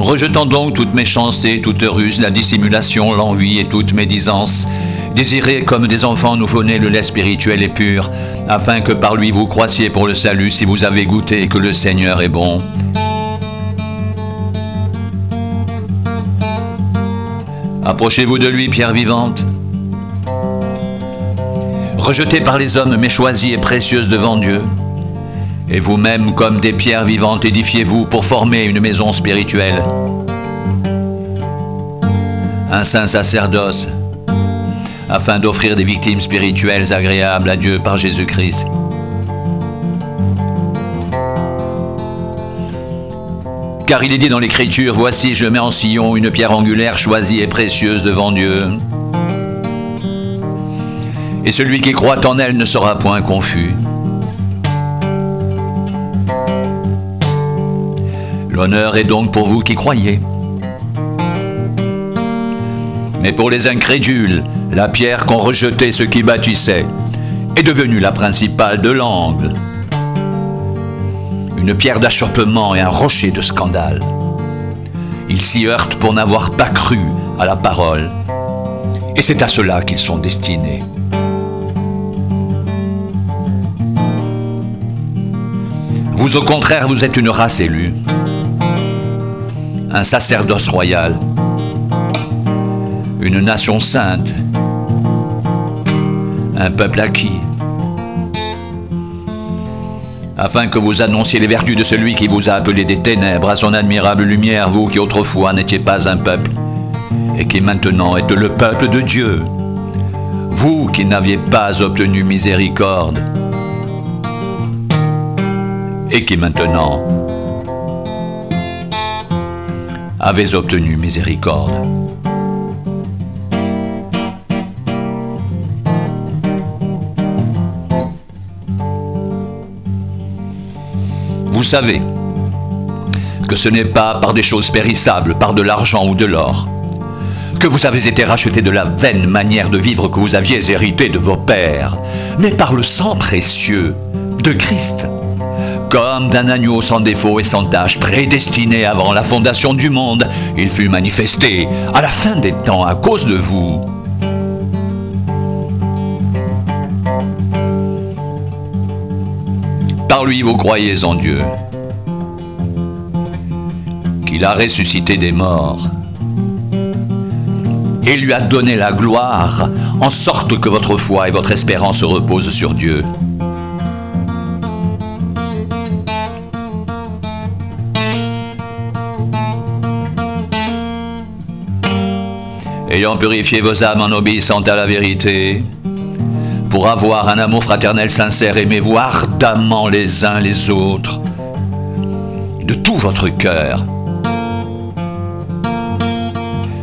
Rejetant donc toute méchanceté, toute ruse, la dissimulation, l'envie et toute médisance, désirez comme des enfants nouveau-nés le lait spirituel et pur, afin que par lui vous croissiez pour le salut si vous avez goûté que le Seigneur est bon. Approchez-vous de lui, pierre vivante. Rejetée par les hommes, mais choisie et précieuse devant Dieu. Et vous-même, comme des pierres vivantes, édifiez-vous pour former une maison spirituelle. Un saint sacerdoce, afin d'offrir des victimes spirituelles agréables à Dieu par Jésus-Christ. Car il est dit dans l'Écriture, « Voici, je mets en Sion une pierre angulaire choisie et précieuse devant Dieu. Et celui qui croit en elle ne sera point confus. » L'honneur est donc pour vous qui croyez. Mais pour les incrédules, la pierre qu'ont rejetée ceux qui bâtissaient est devenue la principale de l'angle. Une pierre d'achoppement et un rocher de scandale. Ils s'y heurtent pour n'avoir pas cru à la parole. Et c'est à cela qu'ils sont destinés. Vous, au contraire, vous êtes une race élue, un sacerdoce royal, une nation sainte, un peuple acquis, afin que vous annonciez les vertus de celui qui vous a appelé des ténèbres à son admirable lumière, vous qui autrefois n'étiez pas un peuple, et qui maintenant êtes le peuple de Dieu, vous qui n'aviez pas obtenu miséricorde, et qui maintenant avez obtenu miséricorde. Vous savez que ce n'est pas par des choses périssables, par de l'argent ou de l'or, que vous avez été rachetés de la vaine manière de vivre que vous aviez héritée de vos pères, mais par le sang précieux de Christ, comme d'un agneau sans défaut et sans tache, prédestiné avant la fondation du monde. Il fut manifesté à la fin des temps à cause de vous. Par lui vous croyez en Dieu, qu'il a ressuscité des morts et lui a donné la gloire, en sorte que votre foi et votre espérance reposent sur Dieu. Ayant purifié vos âmes en obéissant à la vérité, pour avoir un amour fraternel sincère, aimez-vous ardemment les uns les autres, de tout votre cœur,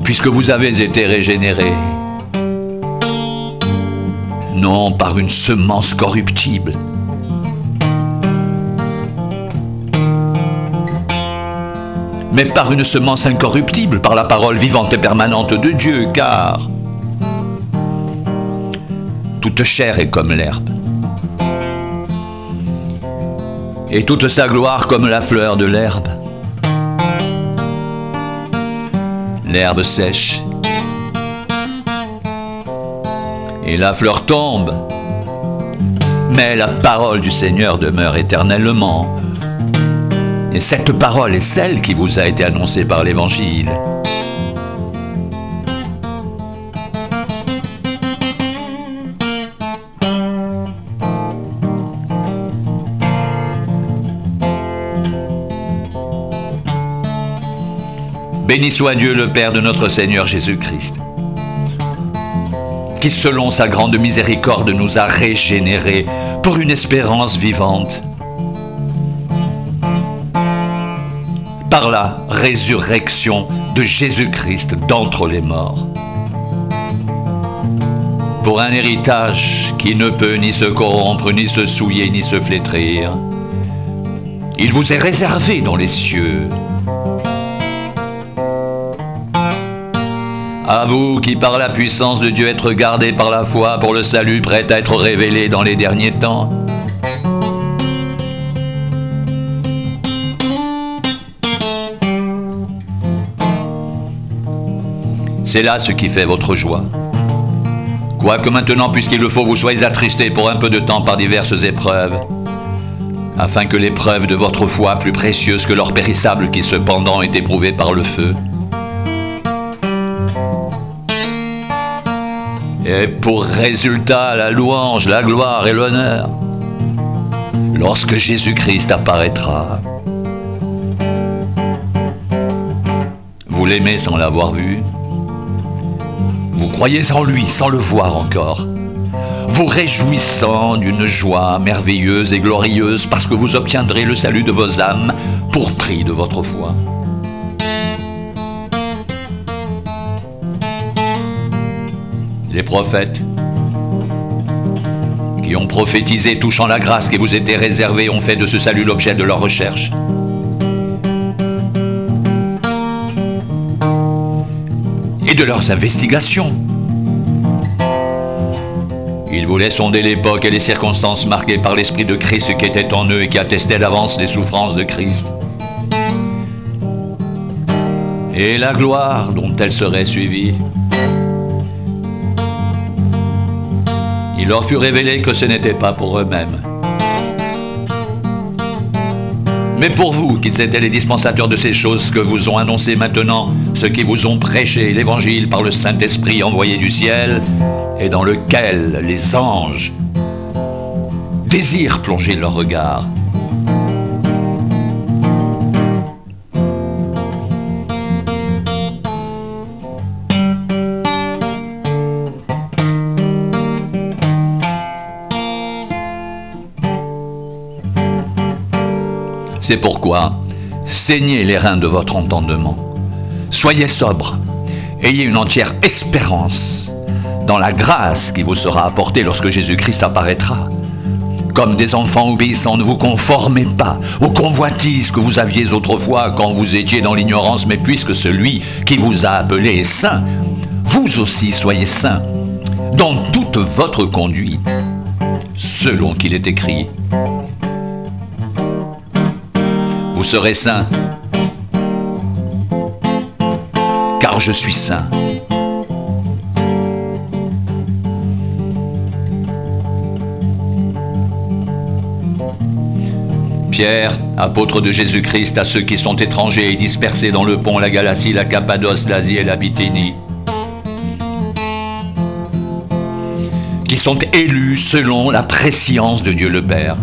puisque vous avez été régénérés, non par une semence corruptible, mais par une semence incorruptible, par la parole vivante et permanente de Dieu, car toute chair est comme l'herbe, et toute sa gloire comme la fleur de l'herbe. L'herbe sèche, et la fleur tombe, mais la parole du Seigneur demeure éternellement. Et cette parole est celle qui vous a été annoncée par l'Évangile. Béni soit Dieu le Père de notre Seigneur Jésus-Christ, qui selon sa grande miséricorde nous a régénérés pour une espérance vivante, par la résurrection de Jésus-Christ d'entre les morts, pour un héritage qui ne peut ni se corrompre, ni se souiller, ni se flétrir. Il vous est réservé dans les cieux. À vous qui par la puissance de Dieu êtes gardés par la foi pour le salut prêt à être révélé dans les derniers temps. C'est là ce qui fait votre joie. Quoique maintenant, puisqu'il le faut, vous soyez attristés pour un peu de temps par diverses épreuves, afin que l'épreuve de votre foi, plus précieuse que l'or périssable qui cependant est éprouvé par le feu, ait pour résultat la louange, la gloire et l'honneur, lorsque Jésus-Christ apparaîtra. Vous l'aimez sans l'avoir vu. Vous croyez en lui sans le voir encore. Vous réjouissant d'une joie merveilleuse et glorieuse parce que vous obtiendrez le salut de vos âmes pour prix de votre foi. Les prophètes qui ont prophétisé touchant la grâce qui vous était réservée ont fait de ce salut l'objet de leur recherche. Et de leurs investigations. Ils voulaient sonder l'époque et les circonstances marquées par l'Esprit de Christ qui était en eux et qui attestait d'avance les souffrances de Christ. Et la gloire dont elles seraient suivies. Il leur fut révélé que ce n'était pas pour eux-mêmes, mais pour vous, qu'ils étaient les dispensateurs de ces choses que vous ont annoncées maintenant, ceux qui vous ont prêché l'Évangile par le Saint-Esprit envoyé du ciel, et dans lequel les anges désirent plonger leur regard. C'est pourquoi, saignez les reins de votre entendement. Soyez sobres, ayez une entière espérance dans la grâce qui vous sera apportée lorsque Jésus-Christ apparaîtra. Comme des enfants obéissants, ne vous conformez pas aux convoitises que vous aviez autrefois quand vous étiez dans l'ignorance, mais puisque celui qui vous a appelé est saint, vous aussi soyez saints dans toute votre conduite, selon qu'il est écrit. Vous serez saints, car je suis saint. Pierre, apôtre de Jésus-Christ, à ceux qui sont étrangers et dispersés dans le Pont, la Galatie, la Cappadoce, l'Asie et la Bithynie, qui sont élus selon la prescience de Dieu le Père,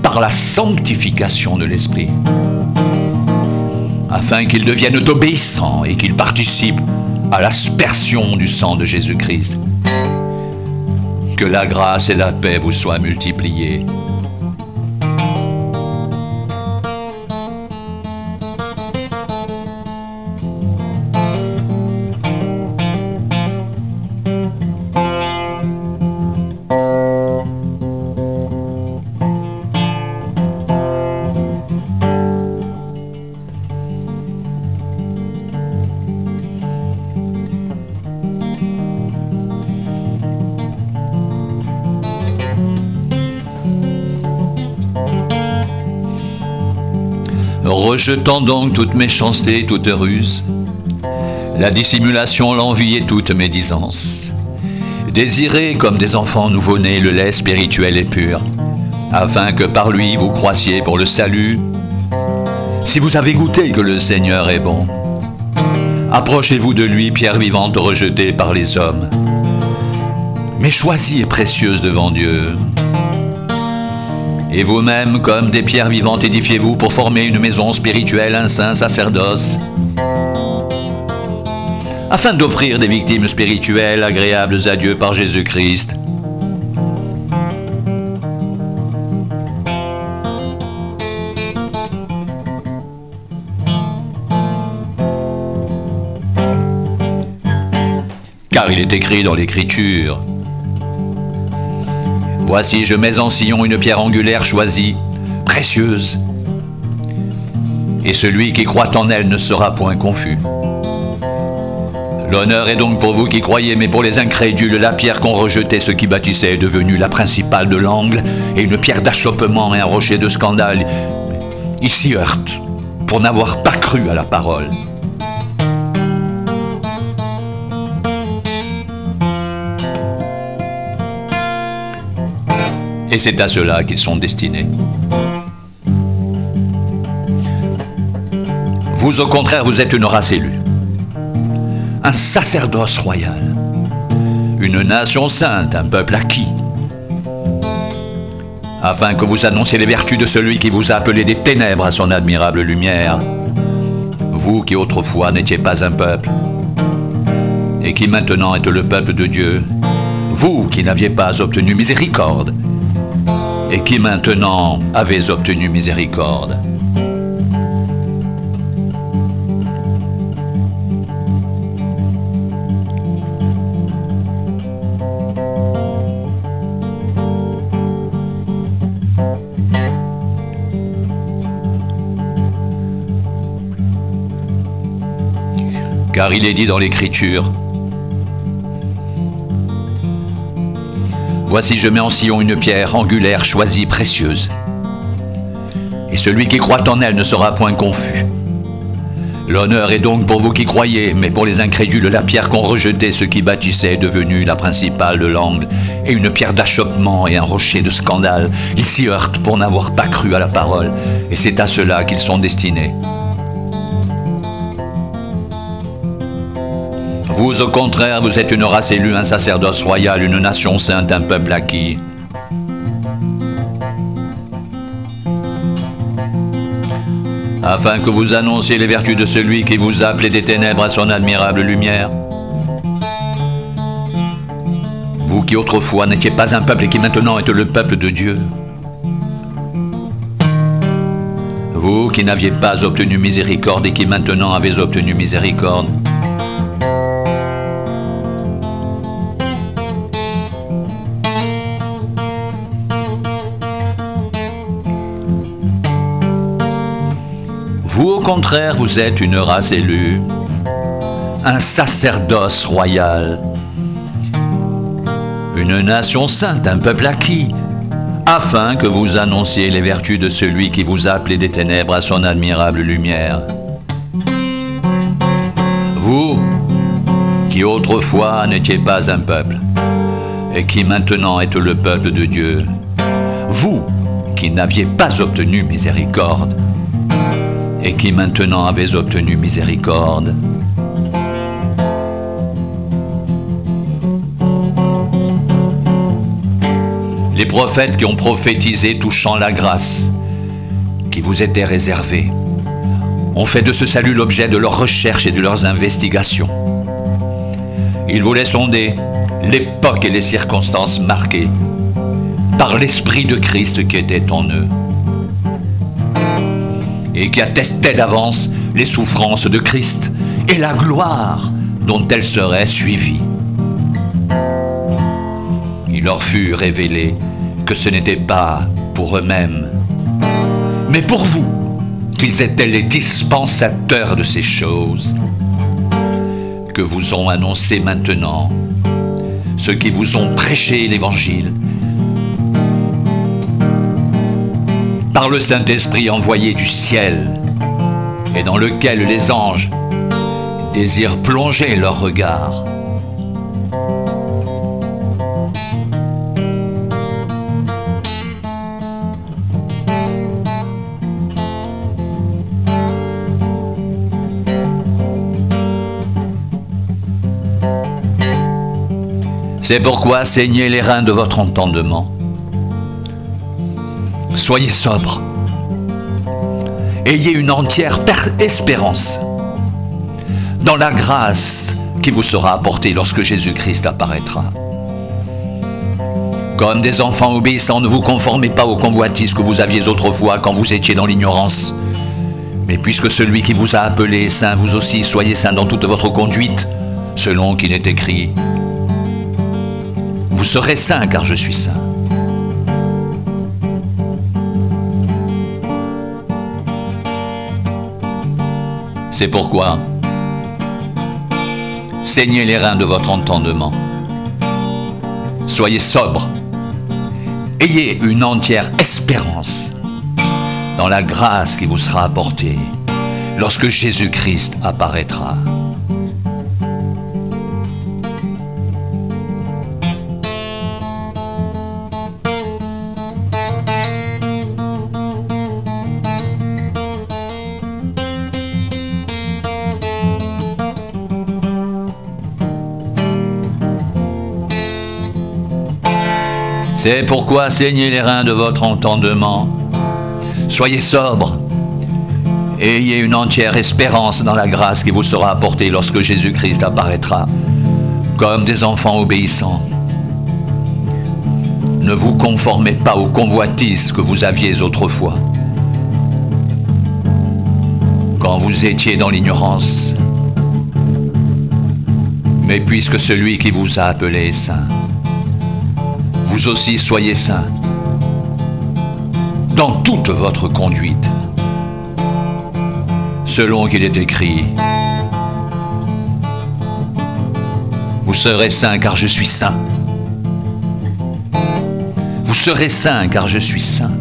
par la sanctification de l'Esprit, afin qu'ils deviennent obéissants et qu'ils participent à l'aspersion du sang de Jésus-Christ. Que la grâce et la paix vous soient multipliées. Rejetant donc toute méchanceté, toute ruse, la dissimulation, l'envie et toute médisance, désirez comme des enfants nouveau-nés le lait spirituel et pur, afin que par lui vous croissiez pour le salut, si vous avez goûté que le Seigneur est bon. Approchez-vous de lui, pierre vivante rejetée par les hommes, mais choisie et précieuse devant Dieu. Et vous-même, comme des pierres vivantes, édifiez-vous pour former une maison spirituelle, un saint sacerdoce, afin d'offrir des victimes spirituelles agréables à Dieu par Jésus-Christ. Car il est écrit dans l'Écriture: voici, je mets en Sion une pierre angulaire choisie, précieuse, et celui qui croit en elle ne sera point confus. L'honneur est donc pour vous qui croyez, mais pour les incrédules, la pierre qu'ont rejetée ceux qui bâtissaient est devenue la principale de l'angle, et une pierre d'achoppement et un rocher de scandale. Ils s'y heurtent pour n'avoir pas cru à la parole. Et c'est à cela qu'ils sont destinés. Vous, au contraire, vous êtes une race élue, un sacerdoce royal, une nation sainte, un peuple acquis, afin que vous annonciez les vertus de celui qui vous a appelé des ténèbres à son admirable lumière, vous qui autrefois n'étiez pas un peuple, et qui maintenant êtes le peuple de Dieu, vous qui n'aviez pas obtenu miséricorde, et qui maintenant avez obtenu miséricorde. Car il est dit dans l'Écriture, « Voici, je mets en Sion une pierre angulaire, choisie, précieuse. Et celui qui croit en elle ne sera point confus. L'honneur est donc pour vous qui croyez, mais pour les incrédules, la pierre qu'ont rejetée ceux qui bâtissaient est devenue la principale de l'angle, et une pierre d'achoppement et un rocher de scandale. Ils s'y heurtent pour n'avoir pas cru à la parole, et c'est à cela qu'ils sont destinés. Vous, au contraire, vous êtes une race élue, un sacerdoce royal, une nation sainte, un peuple acquis. Afin que vous annonciez les vertus de celui qui vous a appelé des ténèbres à son admirable lumière. Vous qui autrefois n'étiez pas un peuple et qui maintenant êtes le peuple de Dieu. Vous qui n'aviez pas obtenu miséricorde et qui maintenant avez obtenu miséricorde. Vous, au contraire, vous êtes une race élue, un sacerdoce royal, une nation sainte, un peuple acquis, afin que vous annonciez les vertus de celui qui vous a appelé des ténèbres à son admirable lumière. Vous, qui autrefois n'étiez pas un peuple, et qui maintenant êtes le peuple de Dieu, vous, qui n'aviez pas obtenu miséricorde, et qui maintenant avez obtenu miséricorde. Les prophètes qui ont prophétisé touchant la grâce qui vous était réservée ont fait de ce salut l'objet de leurs recherches et de leurs investigations. Ils voulaient sonder l'époque et les circonstances marquées par l'Esprit de Christ qui était en eux, et qui attestait d'avance les souffrances de Christ et la gloire dont elles seraient suivies. Il leur fut révélé que ce n'était pas pour eux-mêmes, mais pour vous, qu'ils étaient les dispensateurs de ces choses, que vous ont annoncé maintenant ceux qui vous ont prêché l'Évangile, par le Saint-Esprit envoyé du ciel, et dans lequel les anges désirent plonger leur regard. C'est pourquoi saignez les reins de votre entendement. Soyez sobres. Ayez une entière espérance dans la grâce qui vous sera apportée lorsque Jésus-Christ apparaîtra. Comme des enfants obéissants, ne vous conformez pas aux convoitises que vous aviez autrefois quand vous étiez dans l'ignorance. Mais puisque celui qui vous a appelé est saint, vous aussi soyez saints dans toute votre conduite, selon qu'il est écrit. Vous serez saints car je suis saint. C'est pourquoi, saignez les reins de votre entendement. Soyez sobres. Ayez une entière espérance dans la grâce qui vous sera apportée lorsque Jésus-Christ apparaîtra. C'est pourquoi saignez les reins de votre entendement. Soyez sobres. Ayez une entière espérance dans la grâce qui vous sera apportée lorsque Jésus-Christ apparaîtra, comme des enfants obéissants. Ne vous conformez pas aux convoitises que vous aviez autrefois, quand vous étiez dans l'ignorance. Mais puisque celui qui vous a appelé est saint, vous aussi soyez saints dans toute votre conduite, selon qu'il est écrit, vous serez saints car je suis saint. Vous serez saints car je suis saint.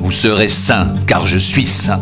Vous serez saints car je suis saint.